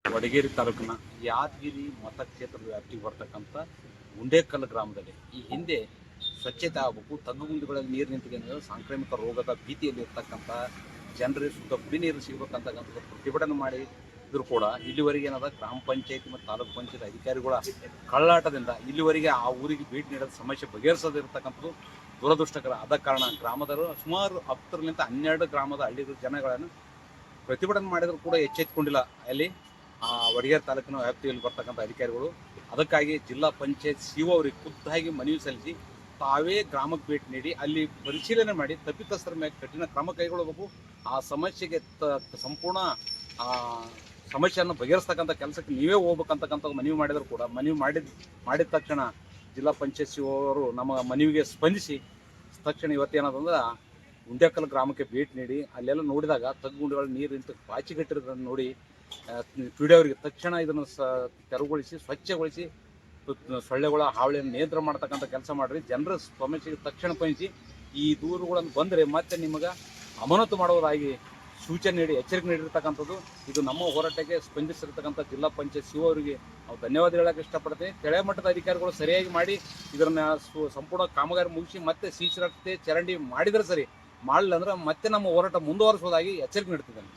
ವಡಗೇರಿ ತಾಲೂಕಿನ ಯಾದಗಿರಿ ಮತಕ್ಷೇತ್ರದ ವ್ಯಾಪ್ತಿಗೆ ಬರ್ತಕ್ಕಂಥ ಗುಂಡೇಕಲ್ ಗ್ರಾಮದಲ್ಲಿ ಈ ಹಿಂದೆ ಸ್ವಚ್ಛತೆ ಆಗಬೇಕು, ತಗ್ಗುಗುಂಡಿಗಳಲ್ಲಿ ನೀರು ನಿಂತಿಗೆ ಸಾಂಕ್ರಾಮಿಕ ರೋಗದ ಭೀತಿಯಲ್ಲಿ ಇರ್ತಕ್ಕಂಥ ಜನರಿಗೆ ಶುದ್ಧ ಕುಡಿ ನೀರು ಸಿಗಬೇಕಂತಕ್ಕಂಥದ್ದು ಪ್ರತಿಭಟನೆ ಮಾಡಿದ್ರು ಕೂಡ ಇಲ್ಲಿವರೆಗೆ ಏನದ ಗ್ರಾಮ ಪಂಚಾಯತಿ ಮತ್ತು ತಾಲೂಕು ಪಂಚಾಯತ್ ಅಧಿಕಾರಿಗಳ ಕಳ್ಳಾಟದಿಂದ ಇಲ್ಲಿವರೆಗೆ ಆ ಊರಿಗೆ ಭೇಟಿ ನೀಡೋದು ಸಮಸ್ಯೆ ಬಗೆಹರಿಸೋದಿರ್ತಕ್ಕಂಥದ್ದು ದುರದೃಷ್ಟಕರ. ಆದ ಕಾರಣ ಗ್ರಾಮದವರು ಸುಮಾರು 10ರಿಂದ 12 ಗ್ರಾಮದ ಹಳ್ಳಿ ಜನಗಳನ್ನು ಪ್ರತಿಭಟನೆ ಮಾಡಿದ್ರು ಕೂಡ ಎಚ್ಚೆತ್ತುಕೊಂಡಿಲ್ಲ ಅಲ್ಲಿ ವಡಗೇರಿ ತಾಲೂಕಿನ ವ್ಯಾಪ್ತಿಯಲ್ಲಿ ಬರ್ತಕ್ಕಂಥ ಅಧಿಕಾರಿಗಳು. ಅದಕ್ಕಾಗಿ ಜಿಲ್ಲಾ ಪಂಚಾಯತ್ ಸಿಒ ಅವರಿಗೆ ಖುದ್ದಾಗಿ ಮನವಿ ಸಲ್ಲಿಸಿ ತಾವೇ ಗ್ರಾಮಕ್ಕೆ ಭೇಟಿ ನೀಡಿ ಅಲ್ಲಿ ಪರಿಶೀಲನೆ ಮಾಡಿ ತಪ್ಪಿತಸ್ಥರ ಮೇಲೆ ಕಠಿಣ ಕ್ರಮ ಕೈಗೊಳ್ಳಬೇಕು. ಆ ಸಮಸ್ಯೆಗೆ ಸಂಪೂರ್ಣ ಸಮಸ್ಯೆಯನ್ನು ಬಗೆಹರಿಸ್ತಕ್ಕಂಥ ಕೆಲಸಕ್ಕೆ ನೀವೇ ಹೋಗ್ಬೇಕಂತಕ್ಕಂಥ ಮನವಿ ಮಾಡಿದ್ರು ಕೂಡ ಮನವಿ ಮಾಡಿದ ತಕ್ಷಣ ಜಿಲ್ಲಾ ಪಂಚಾಯತ್ ಸಿಒ ಅವರು ನಮ್ಮ ಮನವಿಗೆ ಸ್ಪಂದಿಸಿ ತಕ್ಷಣ ಇವತ್ತೇನದಂದ್ರೆ ಗುಂಡೇಕಲ್ ಗ್ರಾಮಕ್ಕೆ ಭೇಟಿ ನೀಡಿ ಅಲ್ಲೆಲ್ಲ ನೋಡಿದಾಗ ತಗ್ಗುಂಡಿಗಳು ನೀರು ನಿಂತು ಪಾಚಿಗಟ್ಟಿರೋದನ್ನು ನೋಡಿ ಅವರಿಗೆ ತಕ್ಷಣ ಇದನ್ನು ತೆರವುಗೊಳಿಸಿ ಸ್ವಚ್ಛಗೊಳಿಸಿ ಸೊಳ್ಳೆಗಳ ಹಾವಳಿಯನ್ನು ನಿಯಂತ್ರಣ ಮಾಡ್ತಕ್ಕಂಥ ಕೆಲಸ ಮಾಡಿರಿ. ಜನರ ಸಮಸ್ಯೆಗೆ ತಕ್ಷಣ ಸ್ಪಂದಿಸಿ ಈ ದೂರುಗಳನ್ನು ಬಂದರೆ ಮತ್ತೆ ನಿಮಗೆ ಅಮಾನತು ಮಾಡುವುದಾಗಿ ಸೂಚನೆ ನೀಡಿ ಎಚ್ಚರಿಕೆ ನೀಡಿರ್ತಕ್ಕಂಥದ್ದು. ಇದು ನಮ್ಮ ಹೋರಾಟಕ್ಕೆ ಸ್ಪಂದಿಸಿರ್ತಕ್ಕಂಥ ಜಿಲ್ಲಾ ಪಂಚಾಯತ್ ಸಿಒ ಅವರಿಗೆ ನಾವು ಧನ್ಯವಾದ ಹೇಳೋಕ್ಕೆ ಇಷ್ಟಪಡ್ತೀನಿ. ಕೆಳಮಟ್ಟದ ಅಧಿಕಾರಿಗಳು ಸರಿಯಾಗಿ ಮಾಡಿ ಇದನ್ನು ಸಂಪೂರ್ಣ ಕಾಮಗಾರಿ ಮುಗಿಸಿ ಮತ್ತೆ ಸಿಸಿ ರಸ್ತೆ ಚರಂಡಿ ಮಾಡಿದರೆ ಸರಿ, ಮಾಡಲಿಲ್ಲ ಅಂದ್ರೆ ಮತ್ತೆ ನಮ್ಮ ಹೋರಾಟ ಮುಂದುವರಿಸುವುದಾಗಿ ಎಚ್ಚರಿಕೆ ನೀಡ್ತಿದ್ದೇನೆ.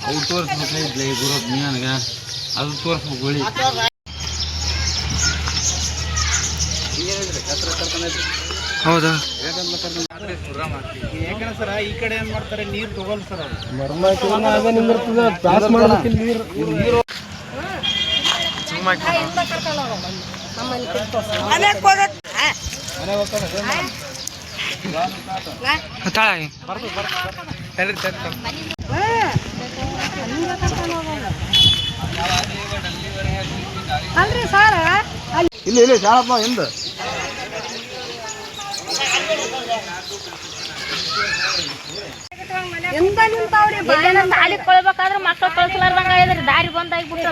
ಅವ್ರು ತೋರಿಸ್ಬೇಕಾಗಿದ್ಲ ಈ ಗುರು ನನಗೆ ಅದು ತೋರಿಸ್ಬೇಕು ಗುಳಿ. ಹೌದಾ? ಯಾಕಂದ್ರೆ ಸರ್ ಈ ಕಡೆ ಏನ್ ಮಾಡ್ತಾರೆ, ನೀರು ತಗೋಲ್ ಸರ್ ಅಲ್ರಿ ಸರ್ ಇಲ್ಲ ಇಲ್ಲ ಶಾಳಪ್ಪ ಎಂದ ಸಾಲಿ ಕೊಳ್ಬೇಕಾದ್ರೆ ಮಕ್ಕಳು ಕಳ್ಸಲಾರ್ದಂಗ ಆಗಿದ್ರಿ, ದಾರಿ ಬಂದಾಗಿಬಿಟ್ಟು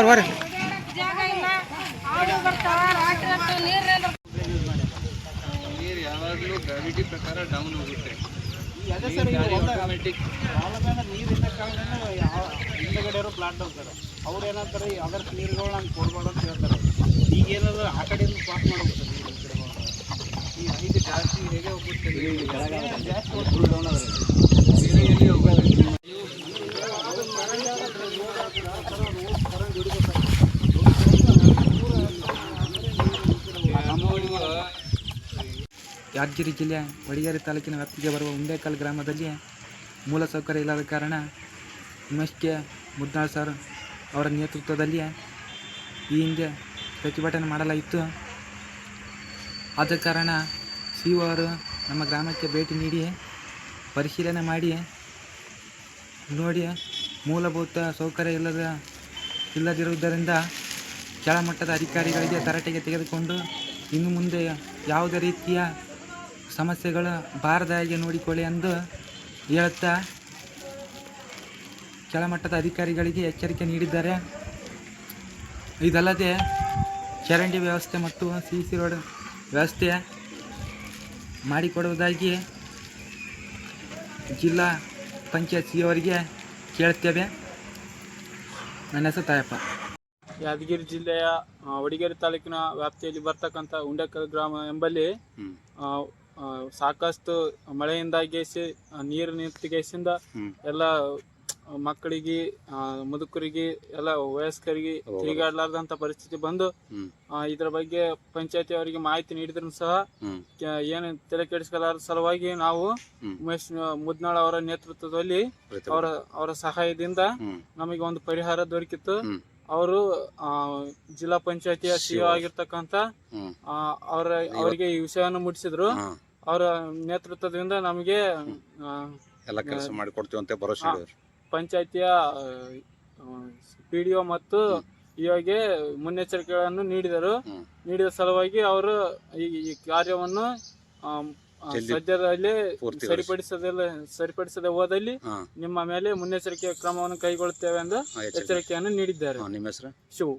ಬರ್ರಿ ನೀರು ಯಾವಾಗಲೂ ಗ್ರಾವಿಟಿ ಪ್ರಕಾರ ಡೌನ್ ಹೋಗುತ್ತೆ. ನೀರಿನ ಕಾರಣ ಹಿಂದಗಡೆ ಇರೋ ಪ್ಲಾಟ್ ಅಂತಾರೆ, ಅವ್ರು ಏನಂತಾರೆ ಅದರ್ಸ್ ನೀರುಗಳು ನಂಗೆ ಕೊಡ್ಬಾರ್ದು ಅಂತ ಹೇಳ್ತಾರೆ. ಈಗೇನಾದ್ರು ಆ ಕಡೆಯಿಂದ ಪಾಸ್ ಮಾಡ್ಬೇಕು ಸರ್. ಈ ಹೈಟ್ ಜಾಸ್ತಿ ಹೇಗೆ ಹೋಗುತ್ತೆ, ಜಾಸ್ತಿ ಯಾದಗಿರಿ ಜಿಲ್ಲೆಯ ವಡಗೇರಿ ತಾಲೂಕಿನ ವ್ಯಾಪ್ತಿಗೆ ಬರುವ ಗುಂಡೇಕಲ್ ಗ್ರಾಮದಲ್ಲಿ ಮೂಲಸೌಕರ್ಯ ಇಲ್ಲದ ಕಾರಣ ಉಮೇಶ್ಕೆ ಮುದ್ನಾಳ್ ಸರ್ ಅವರ ನೇತೃತ್ವದಲ್ಲಿ ಈ ಹಿಂದೆ ಪ್ರತಿಭಟನೆ ಮಾಡಲಾಯಿತು. ಆದ ಕಾರಣ ಸಿಒ ಅವರು ನಮ್ಮ ಗ್ರಾಮಕ್ಕೆ ಭೇಟಿ ನೀಡಿ ಪರಿಶೀಲನೆ ಮಾಡಿ ನೋಡಿ ಮೂಲಭೂತ ಸೌಕರ್ಯ ಇಲ್ಲದಿರುವುದರಿಂದ ಕೆಳಮಟ್ಟದ ಅಧಿಕಾರಿಗಳಿಗೆ ತರಾಟೆಗೆ ತೆಗೆದುಕೊಂಡು ಇನ್ನು ಮುಂದೆ ಯಾವುದೇ ರೀತಿಯ ಸಮಸ್ಯೆಗಳು ಬಾರದ ಹಾಗೆ ನೋಡಿಕೊಳ್ಳಿ ಎಂದು ಹೇಳುತ್ತಾ ಕೆಳಮಟ್ಟದ ಅಧಿಕಾರಿಗಳಿಗೆ ಎಚ್ಚರಿಕೆ ನೀಡಿದ್ದಾರೆ. ಇದಲ್ಲದೆ ಚರಂಡಿ ವ್ಯವಸ್ಥೆ ಮತ್ತು ಸಿಸಿ ರೋಡ್ ವ್ಯವಸ್ಥೆ ಮಾಡಿಕೊಡುವುದಾಗಿ ಜಿಲ್ಲಾ ಪಂಚಾಯತ್ ಸಿಒ ಅವರಿಗೆ ಕೇಳುತ್ತೇವೆ. ನನ್ನ ಹೆಸರು ತಾಯಪ್ಪ. ಯಾದಗಿರಿ ಜಿಲ್ಲೆಯ ವಡಗೇರಿ ತಾಲೂಕಿನ ವ್ಯಾಪ್ತಿಯಲ್ಲಿ ಬರ್ತಕ್ಕಂಥ ಗುಂಡೇಕಲ್ ಗ್ರಾಮ ಎಂಬಲ್ಲಿ ಸಾಕಷ್ಟು ಮಳೆಯಿಂದಾಗಿ ನೀರು ನಿಂತಿಗೆಸಿಂದ ಎಲ್ಲ ಮಕ್ಕಳಿಗೆ ಮುದುಕರಿಗೆ ಎಲ್ಲ ವಯಸ್ಕರಿಗೆ ತಿರುಗಾಡಲಾರ್ದಂತ ಪರಿಸ್ಥಿತಿ ಬಂದು ಇದರ ಬಗ್ಗೆ ಪಂಚಾಯತಿ ಅವರಿಗೆ ಮಾಹಿತಿ ನೀಡಿದ್ರು ಸಹ ಏನು ತಲೆ ಕೆಡಿಸ್ಕೊಳ್ಳಾರದ ಸಲುವಾಗಿ ನಾವು ಉಮೇಶ್ ಮುದ್ನಾಳ್ ಅವರ ನೇತೃತ್ವದಲ್ಲಿ ಅವರ ಸಹಾಯದಿಂದ ನಮಗೆ ಒಂದು ಪರಿಹಾರ ದೊರಕಿತ್ತು. ಅವರು ಜಿಲ್ಲಾ ಪಂಚಾಯತಿಯ ಸಿಇಒ ಆಗಿರ್ತಕ್ಕಂಥ ಅವರಿಗೆ ಈ ವಿಷಯವನ್ನು ಮುಟ್ಟಿಸಿದ್ರು. ಅವರ ನೇತೃತ್ವದಿಂದ ನಮಗೆ ಎಲ್ಲ ಕೆಲಸ ಮಾಡಿಕೊಡ್ತೀವಿ ಅಂತ ಭರವಸೆ ಪಂಚಾಯತಿಯ PDO ಮತ್ತು ಇವಾಗೆ ಮುನ್ನೆಚ್ಚರಿಕೆಗಳನ್ನು ನೀಡಿದ ಸಲುವಾಗಿ ಅವರು ಈ ಕಾರ್ಯವನ್ನು ಸದ್ಯದಲ್ಲಿ ಸರಿಪಡಿಸದೆ ಹೋದಲ್ಲಿ ನಿಮ್ಮ ಮೇಲೆ ಮುನ್ನೆಚ್ಚರಿಕೆ ಕ್ರಮವನ್ನು ಕೈಗೊಳ್ಳುತ್ತೇವೆ ಎಂದು ಎಚ್ಚರಿಕೆಯನ್ನು ನೀಡಿದ್ದಾರೆ. ನಿಮ್ಮ ಹೆಸರು? ಶಿವು.